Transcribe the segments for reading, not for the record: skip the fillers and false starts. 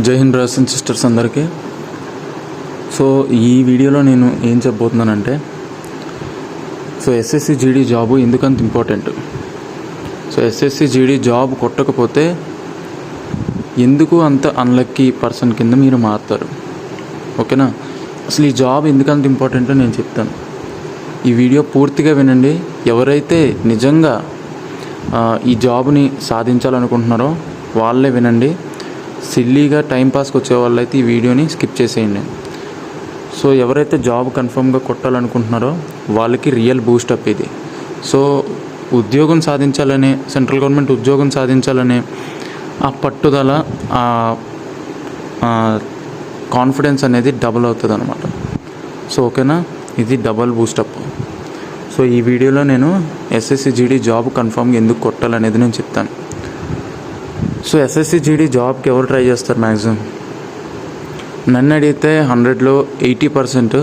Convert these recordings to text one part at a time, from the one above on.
జై Hind brothers and sisters అందరికీ. So ఈ వీడియోలో నేను ఏం చెప్పబోతున్నానంటే, ఎస్ఎస్సి జీడీ జాబు ఎందుకంత ఇంపార్టెంట్, ఎస్ఎస్సి జీడీ జాబ్ కొట్టకపోతే ఎందుకు అంత అన్లక్కీ పర్సన్ కింద మీరు మారుతారు. ఓకేనా, అసలు ఈ జాబ్ ఎందుకంత ఇంపార్టెంటో నేను చెప్తాను. ఈ వీడియో పూర్తిగా వినండి. ఎవరైతే నిజంగా ఈ జాబ్ని సాధించాలనుకుంటున్నారో వాళ్ళే వినండి. సిల్లీగా టైంపాస్కి వచ్చే వాళ్ళైతే ఈ వీడియోని స్కిప్ చేసేయండి. సో ఎవరైతే జాబ్ కన్ఫర్మ్గా కొట్టాలనుకుంటున్నారో వాళ్ళకి రియల్ బూస్టప్ ఇది. సో ఉద్యోగం సాధించాలనే, సెంట్రల్ గవర్నమెంట్ ఉద్యోగం సాధించాలనే ఆ పట్టుదల, కాన్ఫిడెన్స్ అనేది డబుల్ అవుతుంది అనమాట. సో ఓకేనా, ఇది డబుల్ బూస్టప్. సో ఈ వీడియోలో నేను ఎస్ఎస్సి జీడీ జాబ్ కన్ఫర్మ్గా ఎందుకు కొట్టాలనేది నేను చెప్తాను. సో ఎస్ఎస్సి జీడీ జాబ్కి ఎవరు ట్రై చేస్తారు? మ్యాక్సిమం నన్ను అడిగితే 100లో 80%,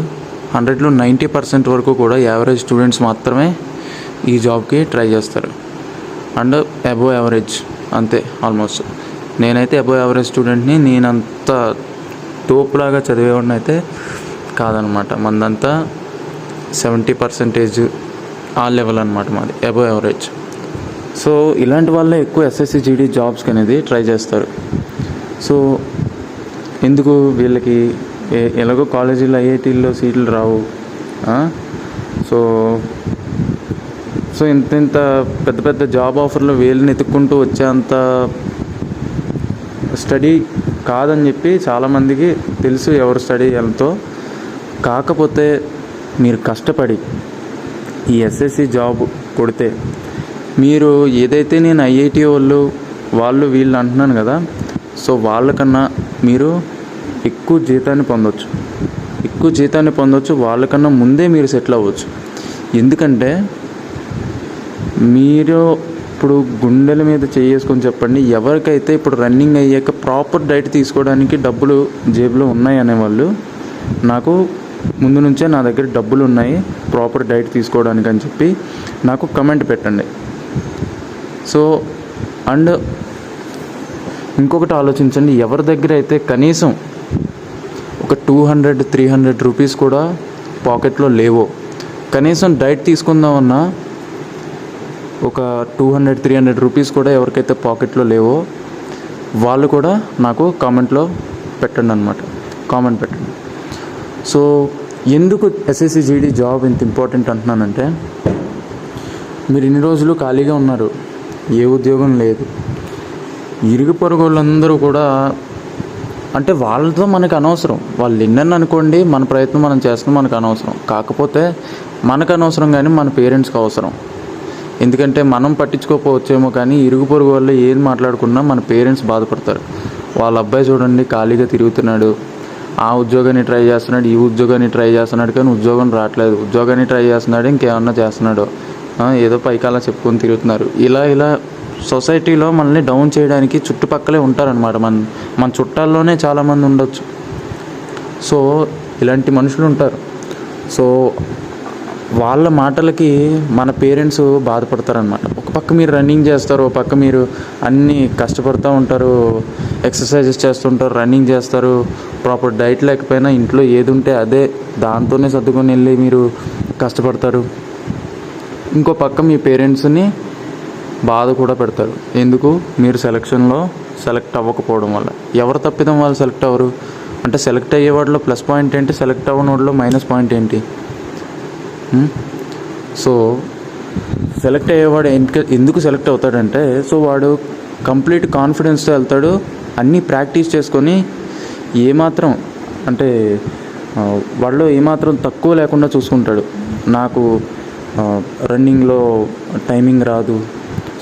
100లో 90% వరకు కూడా యావరేజ్ స్టూడెంట్స్ మాత్రమే ఈ జాబ్కి ట్రై చేస్తారు. అండ్ అబోవ్ యావరేజ్ అంతే ఆల్మోస్ట్. నేనైతే అబోవ్ యావరేజ్ స్టూడెంట్ని. నేనంత తోపులాగా చదివేవాడిని అయితే కాదనమాట. మందంతా 70% ఆ లెవెల్ అనమాట మాది, అబోవ్ యావరేజ్. సో ఇలాంటి వాళ్ళే ఎక్కువ ఎస్ఎస్సి జీడీ జాబ్స్కి అనేది ట్రై చేస్తారు. సో ఎందుకు? వీళ్ళకి ఎలాగో కాలేజీలో ఐఐటీల్లో సీట్లు రావు. సో ఇంత పెద్ద పెద్ద జాబ్ ఆఫర్లు వీళ్ళని ఎత్తుక్కుంటూ వచ్చేంత స్టడీ కాదని చెప్పి చాలామందికి తెలుసు ఎవరు స్టడీ ఎంతో. కాకపోతే మీరు కష్టపడి ఈ ఎస్ఎస్సి జాబ్ కొడితే, మీరు ఏదైతే నేను ఐఐటి వాళ్ళు వీళ్ళు అంటున్నాను కదా, సో వాళ్ళకన్నా మీరు ఎక్కువ జీతాన్ని పొందొచ్చు. వాళ్ళకన్నా ముందే మీరు సెటిల్ అవ్వచ్చు. ఎందుకంటే మీరు ఇప్పుడు గుండెల మీద చేసుకొని చెప్పండి, ఎవరికైతే ఇప్పుడు రన్నింగ్ అయ్యాక ప్రాపర్ డైట్ తీసుకోవడానికి డబ్బులు జేబులో ఉన్నాయి అనేవాళ్ళు, నాకు ముందు నుంచే నా దగ్గర డబ్బులు ఉన్నాయి ప్రాపర్ డైట్ తీసుకోవడానికి అని చెప్పి నాకు కమెంట్ పెట్టండి. సో అండ్ ఇంకొకటి ఆలోచించండి, ఎవరి దగ్గర అయితే కనీసం ఒక 200-300 రూపీస్ కూడా పాకెట్లో లేవో, కనీసం డైట్ తీసుకుందామన్నా ఒక 200-300 రూపీస్ కూడా ఎవరికైతే పాకెట్లో లేవో వాళ్ళు కూడా నాకు కామెంట్లో పెట్టండి అనమాట. కామెంట్ పెట్టండి. సో ఎందుకు ఎస్ఎస్సి జీడీ జాబ్ ఇంత ఇంపార్టెంట్ అంటున్నానంటే, మీరు ఇన్ని రోజులు ఖాళీగా ఉన్నారు, ఏ ఉద్యోగం లేదు. ఇరుగు పొరుగు వాళ్ళందరూ కూడా, అంటే వాళ్ళతో మనకు అనవసరం, వాళ్ళు ఎన్నని అనుకోండి, మన ప్రయత్నం మనం చేస్తాం, మనకు అనవసరం. కాకపోతే మనకు అనవసరం కానీ మన పేరెంట్స్కి అవసరం. ఎందుకంటే మనం పట్టించుకోకపోవచ్చేమో కానీ ఇరుగు పొరుగు వాళ్ళు ఏం మాట్లాడుకున్నా మన పేరెంట్స్ బాధపడతారు. వాళ్ళ అబ్బాయి చూడండి ఖాళీగా తిరుగుతున్నాడు, ఆ ఉద్యోగాన్ని ట్రై చేస్తున్నాడు, ఈ ఉద్యోగాన్ని ట్రై చేస్తున్నాడు, కానీ ఉద్యోగం రావట్లేదు. ఉద్యోగాన్ని ట్రై చేస్తున్నాడు, ఇంకేమన్నా చేస్తున్నాడు, ఏదో పైకాలా చెప్పుకొని తిరుగుతున్నారు. ఇలా సొసైటీలో మనల్ని డౌన్ చేయడానికి చుట్టుపక్కలే ఉంటారనమాట. మన చుట్టాల్లోనే చాలామంది ఉండొచ్చు. సో ఇలాంటి మనుషులు ఉంటారు. సో వాళ్ళ మాటలకి మన పేరెంట్స్ బాధపడతారనమాట. ఒక పక్క మీరు రన్నింగ్ చేస్తారు, ఒక పక్క మీరు అన్నీ కష్టపడుతూ ఉంటారు, ఎక్సర్సైజెస్ చేస్తుంటారు, రన్నింగ్ చేస్తారు, ప్రాపర్ డైట్ లేకపోయినా ఇంట్లో ఏది ఉంటే అదే దాంతోనే సర్దుకొని వెళ్ళి మీరు కష్టపడతారు. ఇంకో పక్క మీ పేరెంట్స్ని బాధ కూడా పెడతారు. ఎందుకు? మీరు సెలెక్ట్ అవ్వకపోవడం వల్ల. ఎవరు తప్పిదం? వాళ్ళు సెలెక్ట్ అవ్వరు అంటే సెలెక్ట్ అయ్యేవాడిలో ప్లస్ పాయింట్ ఏంటి, సెలెక్ట్ అవ్వని వాడిలో మైనస్ పాయింట్ ఏంటి? సో సెలెక్ట్ అయ్యేవాడు ఎందుకు సెలెక్ట్ అవుతాడంటే, సో వాడు కంప్లీట్ కాన్ఫిడెన్స్తో వెళ్తాడు, అన్నీ ప్రాక్టీస్ చేసుకొని ఏమాత్రం అంటే వాడిలో ఏమాత్రం తక్కువ లేకుండా చూసుకుంటాడు. నాకు రన్నింగ్లో టైమింగ్ రాదు,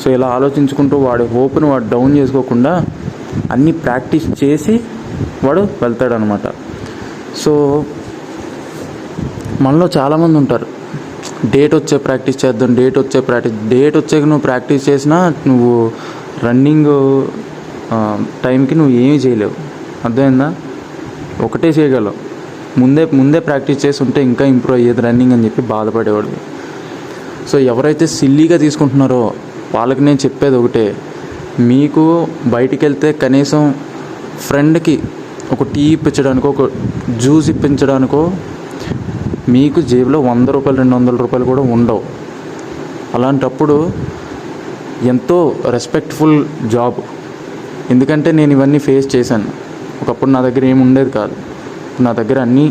సో ఇలా ఆలోచించుకుంటూ వాడి హోప్ను వాడు డౌన్ చేసుకోకుండా అన్నీ ప్రాక్టీస్ చేసి వాడు వెళ్తాడనమాట. సో మనలో చాలామంది ఉంటారు, డేట్ వచ్చే ప్రాక్టీస్ చేద్దాం, డేట్ వచ్చాక నువ్వు ప్రాక్టీస్ చేసినా నువ్వు రన్నింగ్ టైంకి నువ్వు ఏమీ చేయలేవు. అర్థమైందా? ఒకటే చేయగలవు, ముందే ప్రాక్టీస్ చేసి ఉంటే ఇంకా ఇంప్రూవ్ అయ్యేది రన్నింగ్ అని చెప్పి బాధపడేవాడు. సో ఎవరైతే సిల్లీగా తీసుకుంటున్నారో వాళ్ళకి నేను చెప్పేది ఒకటే, మీకు బయటికి వెళ్తే కనీసం ఫ్రెండ్కి ఒక టీ ఇప్పించడానికో, ఒక జ్యూస్ ఇప్పించడానికో మీకు జేబులో 100 రూపాయలు 200 రూపాయలు కూడా ఉండవు. అలాంటప్పుడు ఎంతో రెస్పెక్ట్ఫుల్ జాబ్. ఎందుకంటే నేను ఇవన్నీ ఫేస్ చేశాను. ఒకప్పుడు నా దగ్గర ఏమి ఉండేది కాదు. నా దగ్గర అన్నీ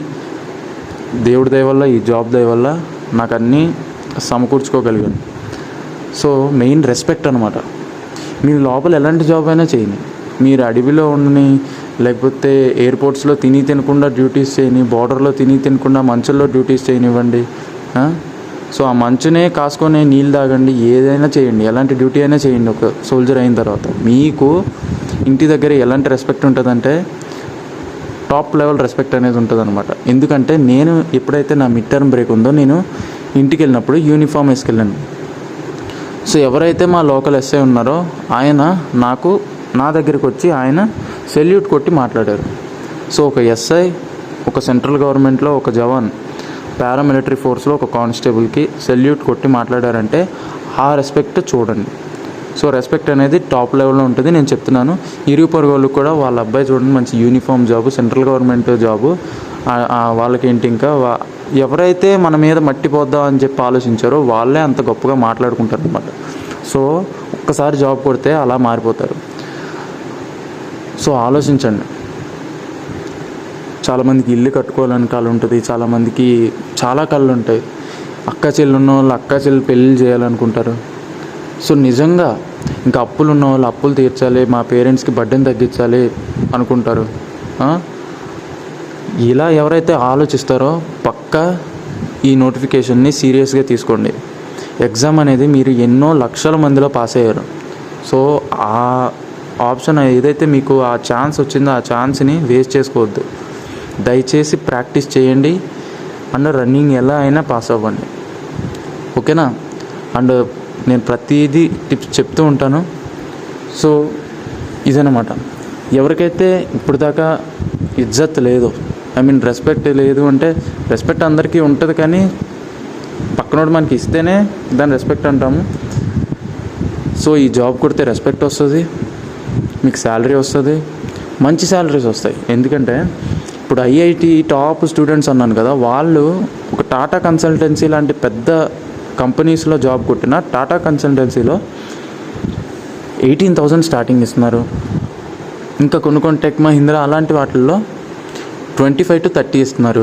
దేవుడి దయ వల్ల, ఈ జాబ్ దయ వల్ల నాకు అన్నీ సమకూర్చుకోగలిగాను. సో మెయిన్ రెస్పెక్ట్ అనమాట. మీరు లోపల ఎలాంటి జాబ్ అయినా చేయండి, మీరు అడవిలో ఉండని, లేకపోతే ఎయిర్పోర్ట్స్లో తినకుండా డ్యూటీస్ చేయని, బార్డర్లో తినకుండా మంచుల్లో డ్యూటీస్ చేయనివ్వండి. సో ఆ మంచునే కాసుకొని నీళ్ళు తాగండి, ఏదైనా చేయండి, ఎలాంటి డ్యూటీ అయినా చేయండి. ఒక సోల్జర్ అయిన తర్వాత మీకు ఇంటి దగ్గర ఎలాంటి రెస్పెక్ట్ ఉంటుందంటే టాప్ లెవెల్ రెస్పెక్ట్ అనేది ఉంటుంది అనమాట. ఎందుకంటే నేను ఎప్పుడైతే నా మిడ్ టర్మ్ బ్రేక్ ఉందో నేను ఇంటికి వెళ్ళినప్పుడు యూనిఫామ్ వేసుకెళ్ళాను. సో ఎవరైతే మా లోకల్ ఎస్ఐ ఉన్నారో ఆయన నా దగ్గరికి వచ్చి ఆయన సెల్యూట్ కొట్టి మాట్లాడారు. సో ఒక ఎస్ఐ, ఒక సెంట్రల్ గవర్నమెంట్లో ఒక జవాన్, పారామిలిటరీ ఫోర్స్లో ఒక కానిస్టేబుల్కి సెల్యూట్ కొట్టి మాట్లాడారంటే ఆ రెస్పెక్ట్ చూడండి. సో రెస్పెక్ట్ అనేది టాప్ లెవెల్లో ఉంటుంది. నేను చెప్తున్నాను, ఇరుగు పొరుగు వాళ్ళకి కూడా వాళ్ళ అబ్బాయి చూడండి మంచి uniform job, central government job, వాళ్ళకేంటి ఇంకా ఎవరైతే మన మీద మట్టిపోద్దాం అని చెప్పి ఆలోచించారో వాళ్ళే అంత గొప్పగా మాట్లాడుకుంటారు అనమాట. సో ఒక్కసారి జాబ్ కొడితే అలా మారిపోతారు. సో ఆలోచించండి. చాలామందికి ఇల్లు కట్టుకోవాలని కళ ఉంటుంది, చాలామందికి చాలా కళలు ఉంటాయి. అక్క చెల్లి ఉన్న వాళ్ళు అక్క చెల్లి పెళ్ళి చేయాలనుకుంటారు. సో నిజంగా ఇంకా అప్పులు ఉన్న వాళ్ళు అప్పులు తీర్చాలి, మా పేరెంట్స్కి బర్డెన్ తగ్గించాలి అనుకుంటారు. ఇలా ఎవరైతే ఆలోచిస్తారో పక్కా ఈ నోటిఫికేషన్ని సీరియస్గా తీసుకోండి. ఎగ్జామ్ అనేది మీరు ఎన్నో లక్షల మందిలో పాస్ అయ్యారు. సో ఆ ఆప్షన్ ఏదైతే మీకు ఆ ఛాన్స్ వచ్చిందో ఆ ఛాన్స్ని వేస్ట్ చేసుకోవద్దు. దయచేసి ప్రాక్టీస్ చేయండి అండ్ రన్నింగ్ ఎలా అయినా పాస్ అవ్వండి. ఓకేనా? అండ్ నేను ప్రతిదీ టిప్స్ చెప్తూ ఉంటాను. సో ఇదన్నమాట. ఎవరికైతే ఇప్పుడు దాకా ఇజ్జత్ లేదు, రెస్పెక్ట్ లేదు అంటే, రెస్పెక్ట్ అందరికీ ఉంటుంది కానీ పక్కనోడు మనకి ఇస్తేనే దాన్ని రెస్పెక్ట్ అంటాము. సో ఈ జాబ్ కొడితే రెస్పెక్ట్ వస్తుంది, మీకు శాలరీ వస్తుంది, మంచి శాలరీస్ వస్తాయి. ఎందుకంటే ఇప్పుడు ఐఐటి టాప్ స్టూడెంట్స్ అన్నాను కదా, వాళ్ళు ఒక టాటా కన్సల్టెన్సీ లాంటి పెద్ద కంపెనీస్లో జాబ్ కొట్టిన టాటా కన్సల్టెన్సీలో 18,000 స్టార్టింగ్ ఇస్తున్నారు. ఇంకా కొన్ని టెక్ మహీంద్రా అలాంటి వాటిల్లో 25 to 30 ఇస్తున్నారు.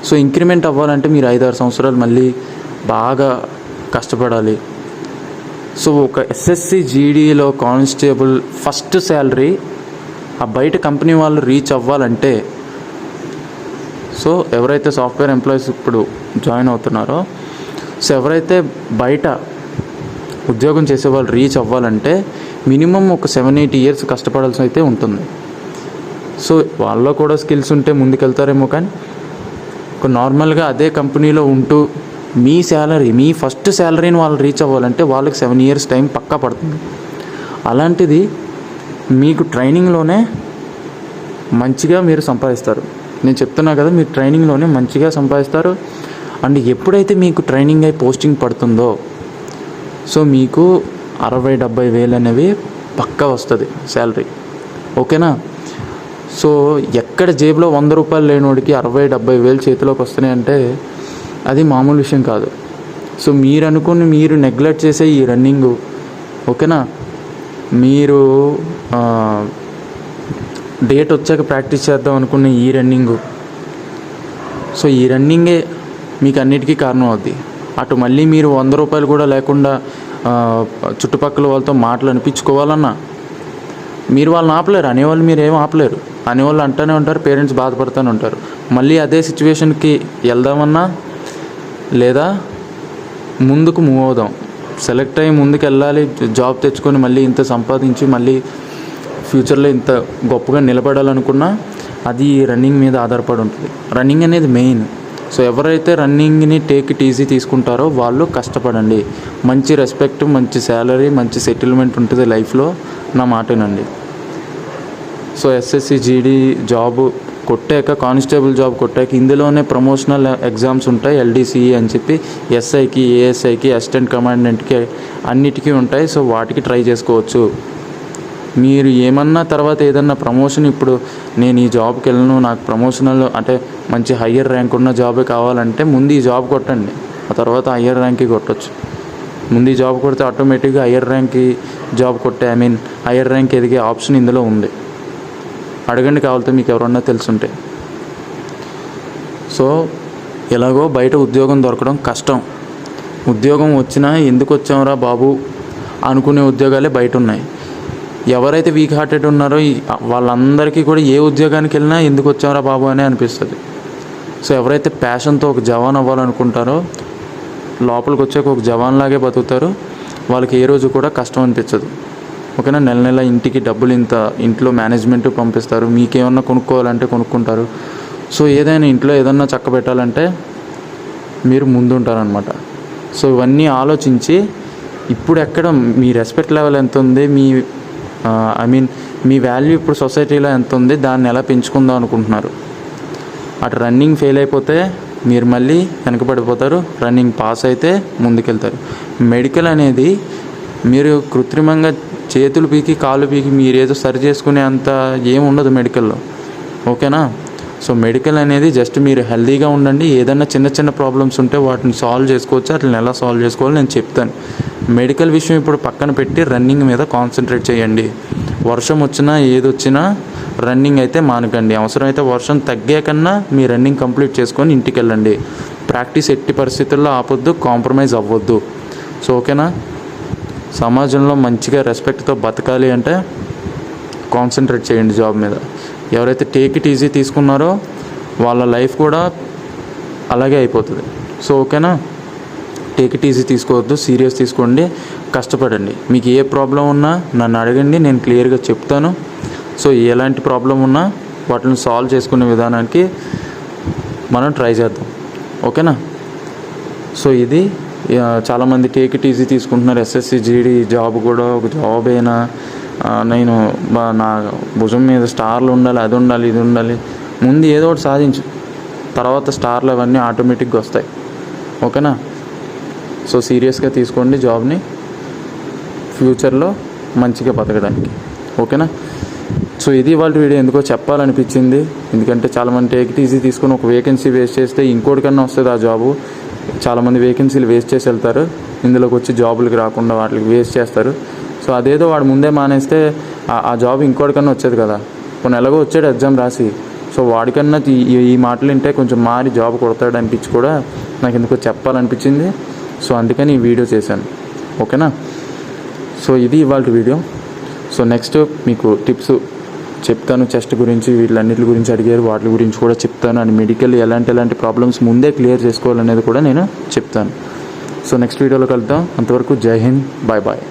సో ఇంక్రిమెంట్ అవ్వాలంటే మీరు 5-6 సంవత్సరాలు మళ్ళీ బాగా కష్టపడాలి. సో ఒక ఎస్ఎస్సి జీడీలో కానిస్టేబుల్ ఫస్ట్ శాలరీ ఆ బయట కంపెనీ వాళ్ళు రీచ్ అవ్వాలంటే, సో ఎవరైతే సాఫ్ట్వేర్ ఎంప్లాయీస్ ఇప్పుడు జాయిన్ అవుతున్నారో, సో ఎవరైతే బయట ఉద్యోగం చేసే వాళ్ళు రీచ్ అవ్వాలంటే మినిమం ఒక 7-8 years కష్టపడాల్సి అయితే ఉంటుంది. సో వాళ్ళలో కూడా స్కిల్స్ ఉంటే ముందుకెళ్తారేమో, కానీ ఒక నార్మల్గా అదే కంపెనీలో ఉంటూ మీ ఫస్ట్ శాలరీని వాళ్ళు రీచ్ అవ్వాలంటే వాళ్ళకి 7 years టైం పక్కా పడుతుంది. అలాంటిది మీకు ట్రైనింగ్లోనే మంచిగా మీరు సంపాదిస్తారు. నేను చెప్తున్నా కదా, మీరు ట్రైనింగ్లోనే మంచిగా సంపాదిస్తారు. అండ్ ఎప్పుడైతే మీకు ట్రైనింగ్ అయి పోస్టింగ్ పడుతుందో, సో మీకు 60-70 వేలు అనేవి పక్కా వస్తుంది శాలరీ. ఓకేనా? సో ఎక్కడ జేబులో 100 రూపాయలు లేనివాడికి 60-70 వేలు చేతిలోకి వస్తున్నాయంటే అది మామూలు విషయం కాదు. సో మీరు అనుకుని మీరు నెగ్లెక్ట్ చేసే ఈ రన్నింగు, ఓకేనా, మీరు డేట్ వచ్చాక ప్రాక్టీస్ చేద్దాం అనుకున్న ఈ రన్నింగు, సో ఈ రన్నింగే మీకు అన్నిటికీ కారణం అవుద్ది. అటు మళ్ళీ మీరు 100 రూపాయలు కూడా లేకుండా చుట్టుపక్కల వాళ్ళతో మాటలు అనిపించుకోవాలన్నా మీరు వాళ్ళని ఆపలేరు. అనేవాళ్ళు మీరు ఏం ఆపలేరు. అనేవాళ్ళు అంటూనే ఉంటారు, పేరెంట్స్ బాధపడుతూనే ఉంటారు. మళ్ళీ అదే సిచ్యువేషన్కి వెళ్దామన్నా లేదా ముందుకు మూవ్ అవుదాం, సెలెక్ట్ అయ్యి ముందుకు వెళ్ళాలి, జాబ్ తెచ్చుకొని మళ్ళీ ఇంత సంపాదించి మళ్ళీ ఫ్యూచర్లో ఇంత గొప్పగా నిలబడాలనుకున్నా అది రన్నింగ్ మీద ఆధారపడి ఉంటుంది. రన్నింగ్ అనేది మెయిన్. సో ఎవరైతే రన్నింగ్ని టేక్ ఇట్ ఈజీ తీసుకుంటారో వాళ్ళు కష్టపడండి. మంచి రెస్పెక్ట్, మంచి శాలరీ, మంచి సెటిల్మెంట్ ఉంటుంది లైఫ్లో, నా మాటేనండి. సో ఎస్ఎస్సి జీడీ జాబ్ కొట్టాక, కానిస్టేబుల్ జాబ్ కొట్టాక ఇందులోనే ప్రమోషనల్ ఎగ్జామ్స్ ఉంటాయి. ఎల్డీసీఈ అని చెప్పి ఎస్ఐకి, ఏఎస్ఐకి, అసిస్టెంట్ కమాండెంట్కి అన్నిటికీ ఉంటాయి. సో వాటికి ట్రై చేసుకోవచ్చు. మీరు ఏమన్నా తర్వాత ఏదన్నా ప్రమోషన్, ఇప్పుడు నేను ఈ జాబ్కి వెళ్ళను, నాకు ప్రమోషనల్ అంటే మంచి హయ్యర్ ర్యాంక్ ఉన్న జాబే కావాలంటే ముందు ఈ జాబ్ కొట్టండి, ఆ తర్వాత హయ్యర్ ర్యాంక్కి కొట్టచ్చు. ముందు ఈ జాబ్ కొడితే ఆటోమేటిక్గా హయ్యర్ ర్యాంక్కి జాబ్ కొట్టే హయ్యర్ ర్యాంక్ ఎదిగే ఆప్షన్ ఇందులో ఉంది. అడగండి కావాలితే మీకు ఎవరన్నా తెలుసుంటే. సో ఎలాగో బయట ఉద్యోగం దొరకడం కష్టం. ఉద్యోగం వచ్చినా ఎందుకు వచ్చాంరా బాబు అనుకునే ఉద్యోగాలే బయట ఉన్నాయి. ఎవరైతే వీక్ హార్టెడ్ ఉన్నారో వాళ్ళందరికీ కూడా ఏ ఉద్యోగానికి వెళ్ళినా ఎందుకు వచ్చాంరా బాబు అనే అనిపిస్తుంది. సో ఎవరైతే ప్యాషన్తో ఒక జవాన్ అవ్వాలనుకుంటారో, లోపలికి వచ్చాక ఒక జవాన్ లాగే బతుకుతారు, వాళ్ళకి ఏ రోజు కూడా కష్టం అనిపించదు. ఓకేనా. నెల నెల ఇంటికి డబ్బులు ఇంట్లో మేనేజ్మెంట్ పంపిస్తారు, మీకేమన్నా కొనుక్కోవాలంటే కొనుక్కుంటారు. సో ఏదైనా ఇంట్లో ఏదన్నా చక్క పెట్టాలంటే మీరు ముందుంటారనమాట. సో ఇవన్నీ ఆలోచించి ఇప్పుడు ఎక్కడ మీ రెస్పెక్ట్ లెవెల్ ఎంత ఉంది, మీ వాల్యూ ఇప్పుడు సొసైటీలో ఎంత ఉంది, దాన్ని ఎలా పెంచుకుందాం అనుకుంటున్నారు. అటు రన్నింగ్ ఫెయిల్ అయిపోతే మీరు మళ్ళీ వెనకబడిపోతారు, రన్నింగ్ పాస్ అయితే ముందుకెళ్తారు. మెడికల్ అనేది మీరు కృత్రిమంగా చేతులు పీకి కాళ్ళు పీకి మీరేదో సరి చేసుకునే అంత ఏముండదు మెడికల్లో. ఓకేనా. సో మెడికల్ అనేది జస్ట్ మీరు హెల్తీగా ఉండండి, ఏదైనా చిన్న చిన్న ప్రాబ్లమ్స్ ఉంటే వాటిని సాల్వ్ చేసుకోవచ్చు, వాటిని ఎలా సాల్వ్ చేసుకోవాలో నేను చెప్తాను. మెడికల్ విషయం ఇప్పుడు పక్కన పెట్టి రన్నింగ్ మీద కాన్సన్ట్రేట్ చేయండి. వర్షం వచ్చినా ఏదొచ్చినా రన్నింగ్ అయితే మానకండి. అవసరమైతే వర్షం తగ్గాకన్నా మీ రన్నింగ్ కంప్లీట్ చేసుకొని ఇంటికి వెళ్ళండి. ప్రాక్టీస్ ఎట్టి పరిస్థితుల్లో ఆపొద్దు, కాంప్రమైజ్ అవ్వద్దు. సో ఓకేనా. సమాజంలో మంచిగా రెస్పెక్ట్తో బతకాలి అంటే కాన్సన్ట్రేట్ చేయండి జాబ్ మీద. ఎవరైతే టేక్ ఇట్ ఈజీ తీసుకున్నారో వాళ్ళ లైఫ్ కూడా అలాగే అయిపోతుంది. సో ఓకేనా. టేక్ ఇట్ ఈజీ తీసుకోవద్దు, సీరియస్ తీసుకోండి, కష్టపడండి. మీకు ఏ ప్రాబ్లం ఉన్నా నన్ను అడగండి, నేను క్లియర్గా చెప్తాను. సో ఎలాంటి ప్రాబ్లం ఉన్నా వాటిని సాల్వ్ చేసుకునే విధానానికి మనం ట్రై చేద్దాం. ఓకేనా. సో ఇది చాలామంది టేక్ ఇట్ ఈజీ తీసుకుంటున్నారు. ఎస్ఎస్సి జీడీ జాబ్ కూడా ఒక జాబ్ అయినా నేను నా భుజం మీద స్టార్లు ఉండాలి, అది ఉండాలి, ఇది ఉండాలి. ముందు ఏదో ఒకటి సాధించు, తర్వాత స్టార్లు అవన్నీ ఆటోమేటిక్గా వస్తాయి. ఓకేనా. సో సీరియస్గా తీసుకోండి జాబ్ని, ఫ్యూచర్లో మంచిగా బతకడానికి. ఓకేనా. సో ఇది వాళ్ళ వీడియో. ఎందుకో చెప్పాలనిపించింది, ఎందుకంటే చాలామంది టేక్ ఇట్ ఈజీ తీసుకొని ఒక వేకెన్సీ వేస్ట్ చేస్తే ఇంకోటికన్నా వస్తుంది ఆ జాబు. చాలామంది వేకెన్సీలు వేస్ట్ చేసి వెళ్తారు, ఇందులోకి వచ్చి జాబులకి రాకుండా వాటికి వేస్ట్ చేస్తారు. సో అదేదో వాడు ముందే మానేస్తే ఆ జాబ్ ఇంకోటికన్నా వచ్చేది కదా. కొన్ని ఎలాగో వచ్చాడు ఎగ్జామ్ రాసి. సో వాడికన్నా ఈ మాటలు వింటే కొంచెం మారి జాబ్ కొడతాడు అనిపించి కూడా నాకు ఎందుకో చెప్పాలనిపించింది. సో అందుకని ఈ వీడియో చేశాను. ఓకేనా. సో ఇది ఇవాళ వీడియో. సో నెక్స్ట్ మీకు టిప్స్ చెప్తాను, చెస్ట్ గురించి వీళ్ళన్నిటి గురించి అడిగారు, వాటి గురించి కూడా చెప్తాను. అండ్ మెడికల్ ఎలాంటి ప్రాబ్లమ్స్ ముందే క్లియర్ చేసుకోవాలనేది కూడా నేను చెప్తాను. సో నెక్స్ట్ వీడియోలో కలుద్దాం. అంతవరకు జై హింద్, బాయ్ బాయ్.